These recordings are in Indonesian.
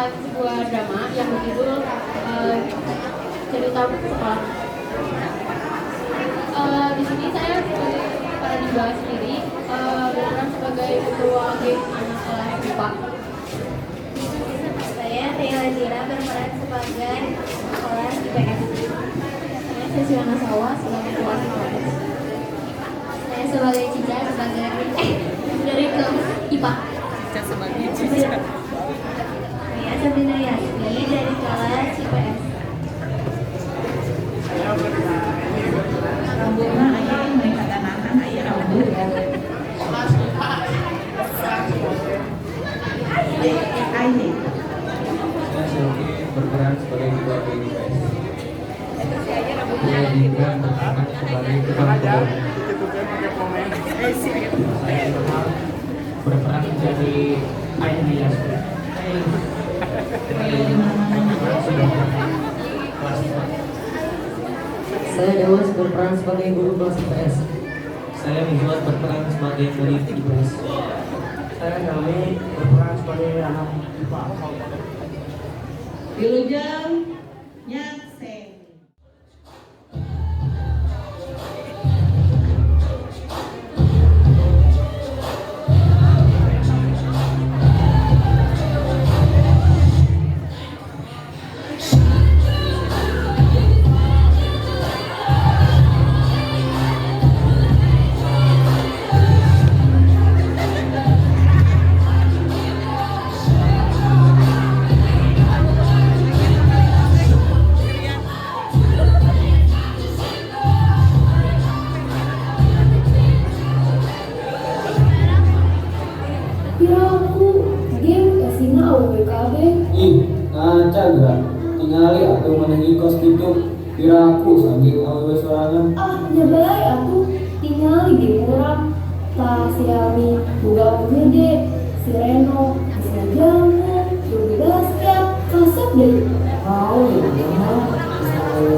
membuat sebuah drama yang berjudul Cerita Sekolah. Di sini saya sebagai Paradiba sendiri berperan sebagai ketua geng anak kelas IPA. Saya Ria Zira berperan sebagai kelas IPS. Saya Cecilia Nasawa sebagai kelas IPS. Saya sebagai Cica sebagai Dari kelas IPA. Sebagai Cica. Saya Sabrina Yasmi dari kelas IPS. Rambutnya ayah mereka tanahkan ayah rambut. Ayah. Saya Selvi berperan sebagai ketua BIPS. Saya Indra berperan sebagai ketua BIPS. Saya Ilham berperan menjadi ayahnya Yasmin. Saya berperan sebagai kelas IPA. Saya Dewas berperan sebagai guru kelas IPS. Saya Mizuat berperan sebagai murid IPS. Saya Helmi berperan sebagai anak IPA. Wilujeng Nyangseng. Ih, ngaca gak? Tingali atau menangi kos gitu. Kira aku sanggih awewe sorangan. Nyabai aku tinggal di orang tak si Ami buka gede si Reno si Jamu Yudi basket kasep deh Mau ya,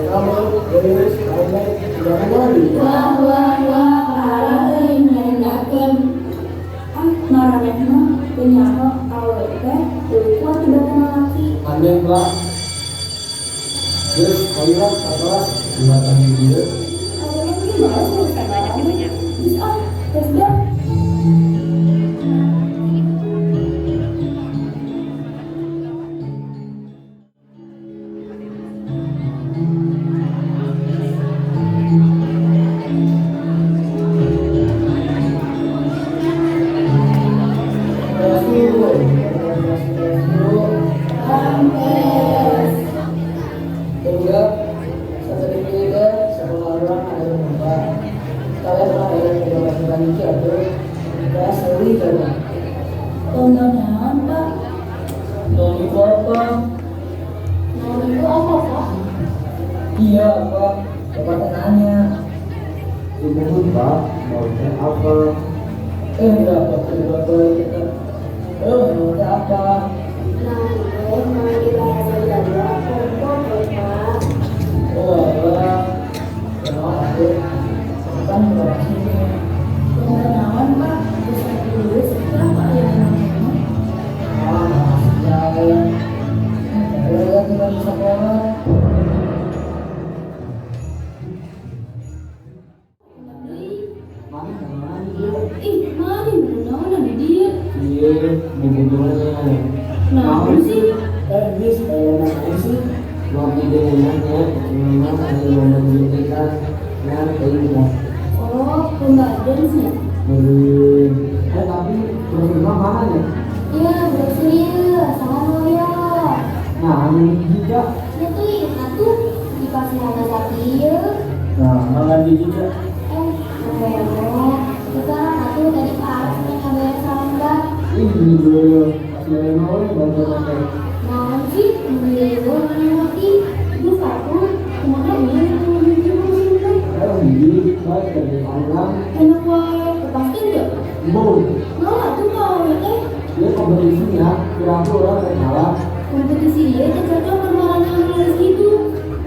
kamu beres kamu tidak lari. wah para menyenangkan marahnya penyakit awet teh lebih kuat tidak kenal laki Andeng lah. Terus kalian apa? Jembatan dia. ada yang gimana sih banyak bisa terus Tontonan Pak, Noni apa? mau itu apa Pak? Iya Pak, Bapak nanya. Ibu Pak, maunya apa? Berapa kita? Maunya apa? Nah, mau dibahas lagi apa Pak? Oh, Allah. Kenapa aku? Kan orang sini. Tontonan Pak, bisa dulu seberapa yang namanya? Saya tinggal di sekolah. Mana dia? Ih, mari benar-benar di dia. Iya, begitunya. Nah, sih Ini saya nanti sih mau videonya, memang ada yang membuktikan yang ini. oh pembagian sih. Tapi terus mana ya? Iya, berhasil sama ya. Nah, ini juga. Itu ingat tuh dikasih nama Sapir. Nah, malah juga. Ngomong, sekarang aku tadi Pak yang kabar sama. Ini dulu. Masih mau bantu pakai. Nah sih, beliau mengerti. Itu satu, kemana ini yang lebih Ini baik dari orang. enak wae, pasti enggak? Bol, Nah, tuh mau ya dia kompetisinya kira-kira orang yang kalah. kompetisi dia cocok permarannya nulis gitu.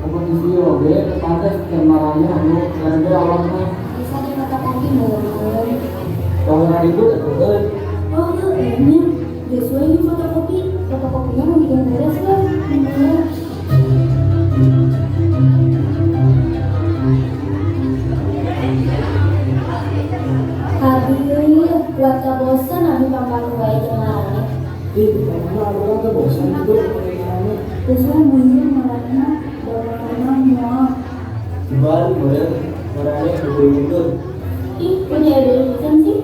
Kompetisi oke, pantas kemarannya anu dan awalnya Bisa dikatakan gimana? kalau itu betul. Oh, enggak, ini. Joshua ini fotokopinya mau diganti Sesuai mundur marahnya dan moal. Cuman boleh marahnya mundur. Ih, punya ide lukisan sih.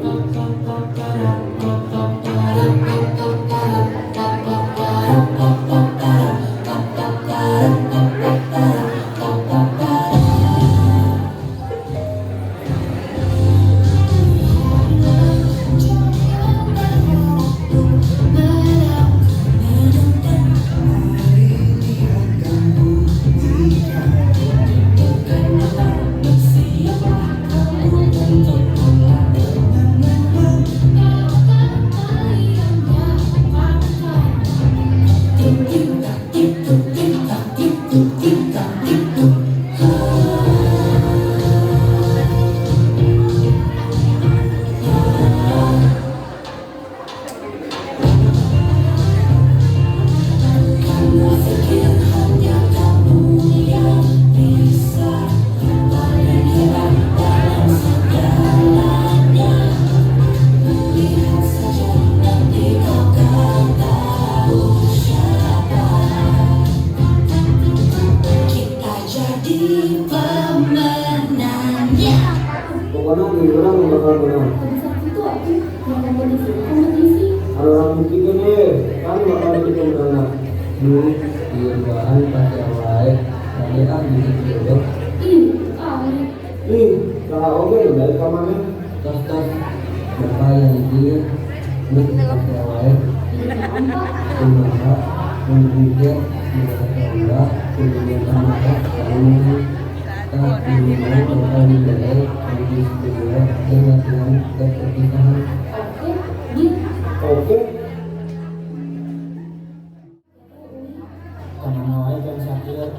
Pokoknya di orang bakal menang. Habis itu aku yang kompetisi. Kalau orang bukti kan kan bakal kita menang. Dulu di bahan pakai awal, nanti bikin jodoh. Ih, aneh. Ih, kalau oke dari kamarnya tas berapa yang dia pakai awal. Kenapa? Kemudian pakai awal, kemudian kenapa? Oke, gitu. Oke. Karena nawai kan sakit,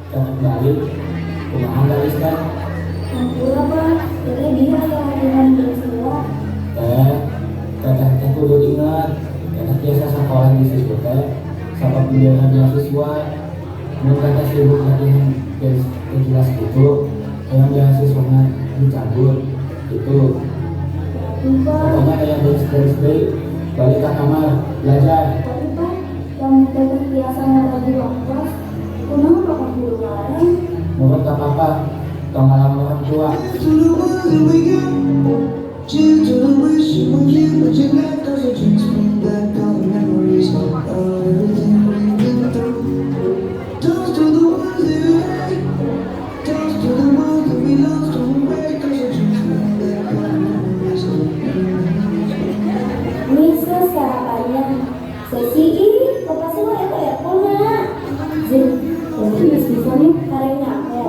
kan balik, kumaha garis kan? Ampura Pak, jadi dia yang dengan peristiwa. Teteh kudu ingat, teteh biasa sekolah di situ sama pilihan beasiswa. Mau teteh sibuk latihan jelas gitu, yang beasiswanya dicabut gitu. Pokoknya kayak beres balik ke kamar belajar. Tapi Pak, yang teteh biasanya lagi waktu, kenapa Pak guru larang? Menurut gak apa-apa, tong alam orang tua. Misa sarapannya sesi ini lepas semua ya kona Zin, jadi istisannya karena ya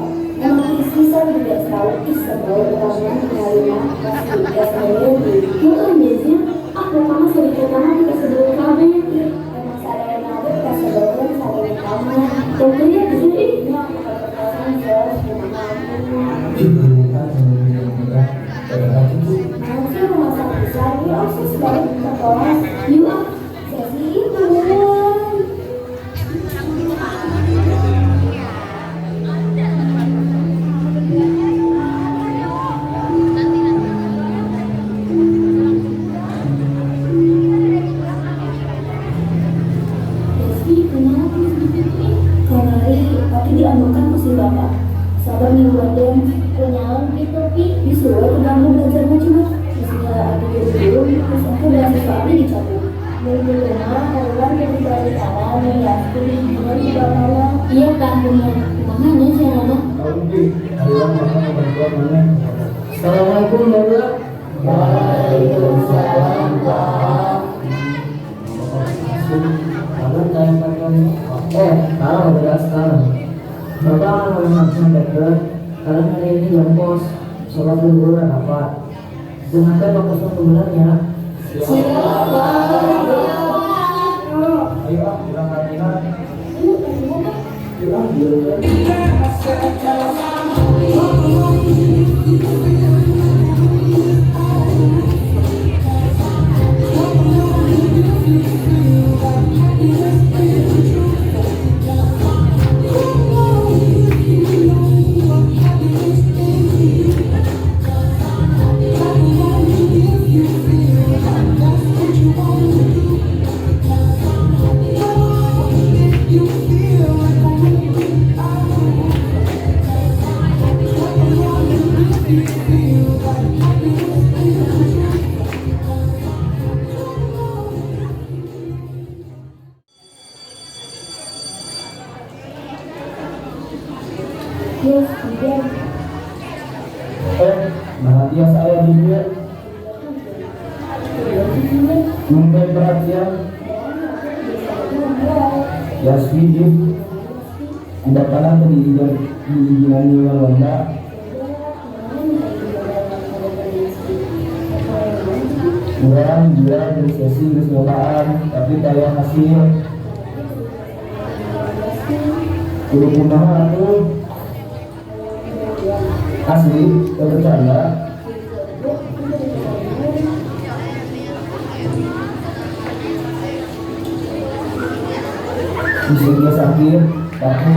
emang istisan tidak selalu isabel orang mengalirnya pasti tidak selalu mungkin biasanya aku kamu sedikit kamu tidak sebelum kamu emang saya ada tidak sebelum saya kamu tentunya di sini ini aku berkesan jelas dengan nanti rumah sakit besar ini osis balik ke kelas yuk sesi itu tapi dianukan ke si bapak sabar nih buatan kenyalan gitu pi disuruh ke kamu belajar cuma misalnya aku jadi dulu terus aku beasiswa ini dicabut dari rumah keluar dari pelajaran nih ya pilih dengan di bawah iya kan punya makanya sih mama Assalamualaikum warahmatullahi. Waalaikumsalam. Kamu kayak tahu beras sekarang. Bapak mau makan dekat, karena hari ini jam pos sholat dulu apa? Jangan bapak sholat sebenarnya. siapa Ayo, bilang latihan. yuk gimana Bilang dulu. You feel Bahagia saya di dunia, memberi perhatian. Yasmi mendapatkan pendidikan lomba. Kurang jual dari sesi percobaan, tapi kayak hasil kudu kumaha tuh asli bercanda. Bisa sakit tapi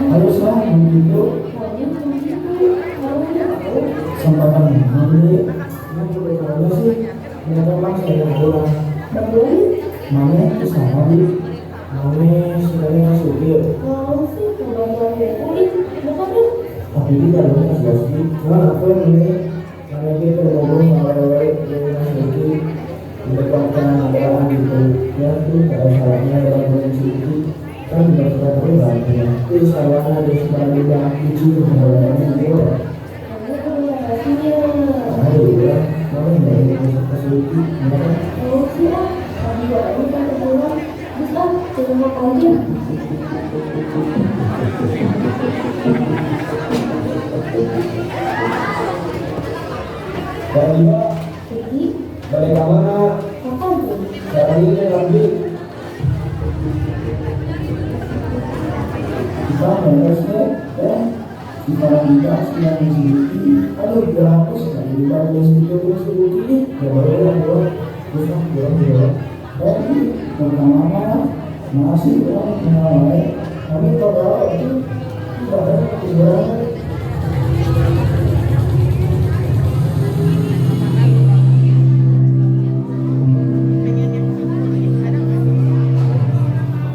haruslah begitu kesempatan ini kalau sih memang saya pulang mami kesana di mami sebenarnya supir tapi di dalamnya sih cuma aku yang ini mami kita ngomong mengenai ini mendapatkan ada gitu ya itu ada salahnya dalam kondisi itu kan tidak sudah berubah ya itu salahnya ada sebagai yang itu mengenai itu ayo ya kalau dari kesulitan ya dan juga balik ke mana? Cari lagi. Kita menerusnya, ya. Kita lanjutkan yang disini. Aduh, berhapus dari kita terus ini. Ya boleh lah, boleh. Terus boleh. Tapi pertama masih orang mengalami. Kami kalau itu tidak ada keseluruhan.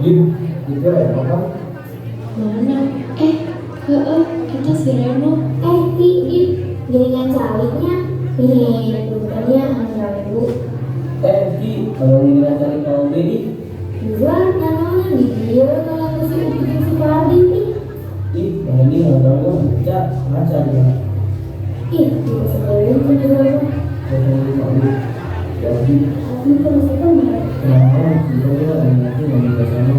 Gitu ya, apa? Mana? Kita si Reno. Jaringan caliknya. Bukannya hanya ibu. Kalau ini cari kau beli. Dua, namanya di dia kalau aku sih bikin si Fardi nih. Kalau ini ngobrol baca dia. Itu sebelum kedua. Jadi, Aku terus ya. kenapa kita nanti mau ke sana?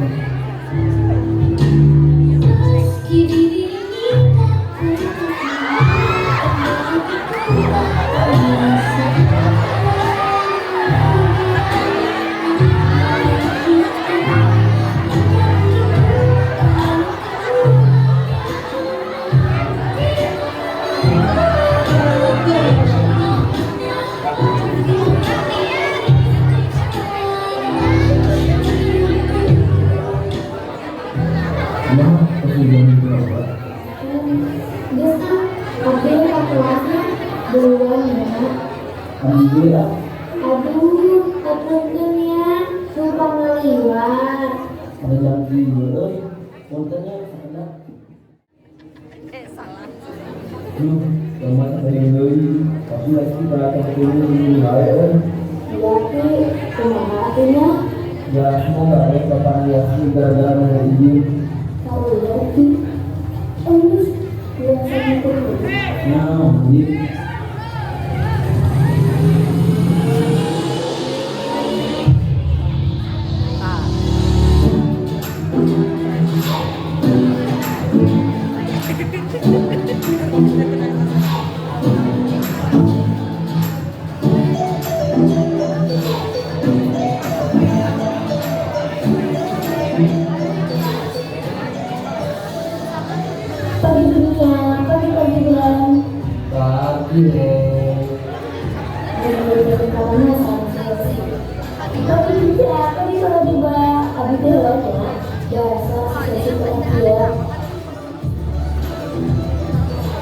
Alhamdulillah. Aduh, kepunten ya, sumpah ngeliwat. Ada lagi terus, kontennya sana. Selamat hari ini. Tapi lagi kita akan dulu hari. Jadi, Ya semoga ya Bapak Yasmin gara-gara menjadi izin. Tahu ya Ki. Terus biasanya tuh. Nah, Bi. Pagi dunia, pagi bulan. Pagi deh. Dan kawannya sama selesai. Pagi dunia, pagi juga. Abi teh loh ya. Biasa sesi perhatian.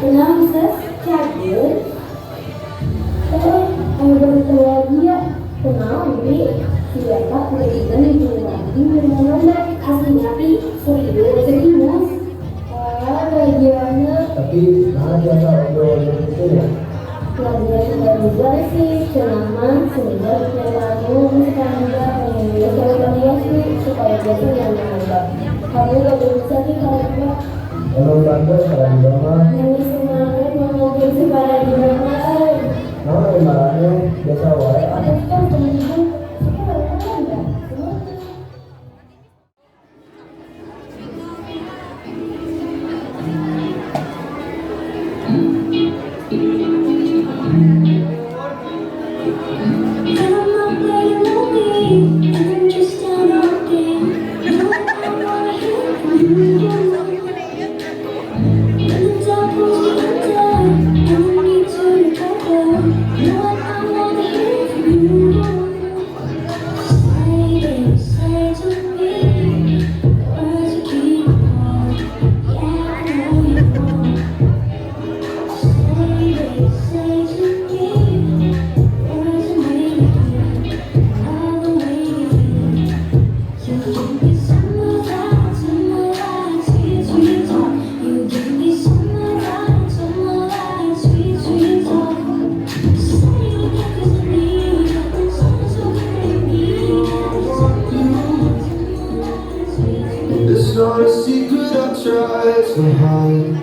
Tenang ses, campur. Ayo berkeluarga dia. Kenal Bi. Si Beta udah ikan di lagi mana aslinya Bi. Serius, serius. Bagiannya Tapi mana biasa obrol gitu ya? pelajaran juga sih cenaman sebenarnya kamu sekarang pengen kalau kalian sih supaya biasa yang menganggap kamu gak bisa sih kalau juga Emang tante sekarang di rumah. nangis semangat mau mobil sekarang di mana Nama ibaratnya biasa wae. ada kan temen-temen sekarang kan enggak It's not a secret I tried to hide.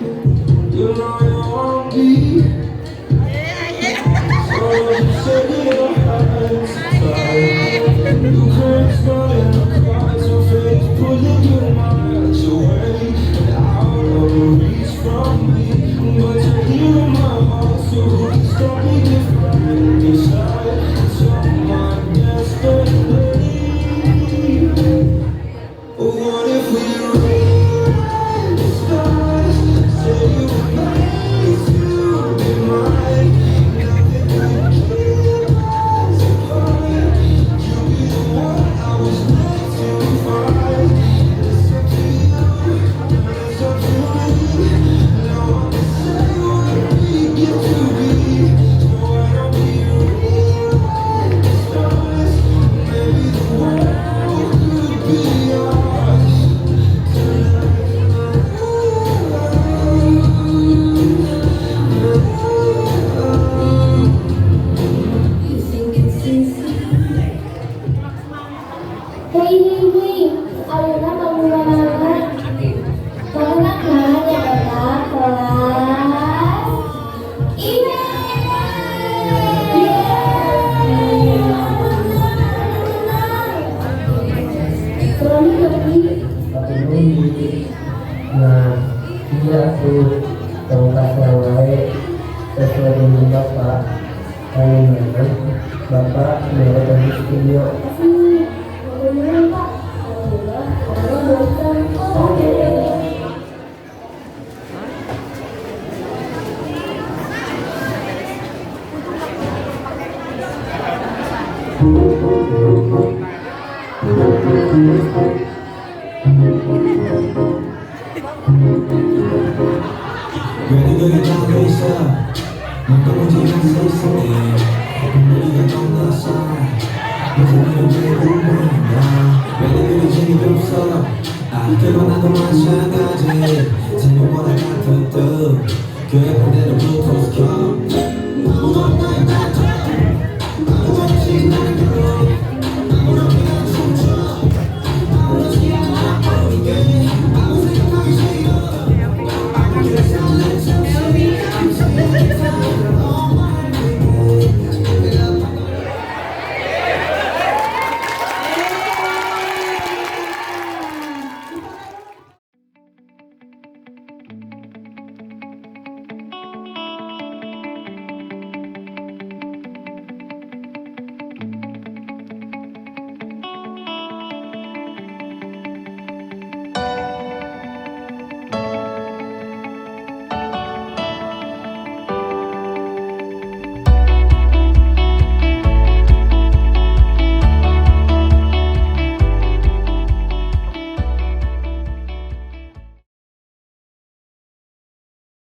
You know you want me. So you said your hands tied. You can't smile in the cards, your face pulling your miles away and out of reach from me. But you're here in my heart, so who can stop me if I decide to my destiny? What if we rewrite the stars? Say you were made to be mine. Nothing could keep us apart. You be the one I was meant to find. It's up to you, it's up to me. Now I can say what we get to be. So why don't we rewrite the stars? Maybe the world could be ours. Hei, Alina bangun Bangun ya Beta kelas Iya Kurangnya lebih Tapi nunggu. Nah, iya tuh. Kalau kata wae sesuai dengan Bapak. Kayaknya Bapak melewati di studio. kasih Bagaimana Pak? Alhamdulillah, Allah berikan Oke Ready to get 있어. 넌 떨어지는 서 있으니 우리가 떠나서 무슨 일을 제일 궁금해 왜냐면 재미없어 그건 나도 마찬가지 재미보다 같은 뜻 그의 반대로 붙어서 켜 무거운 나의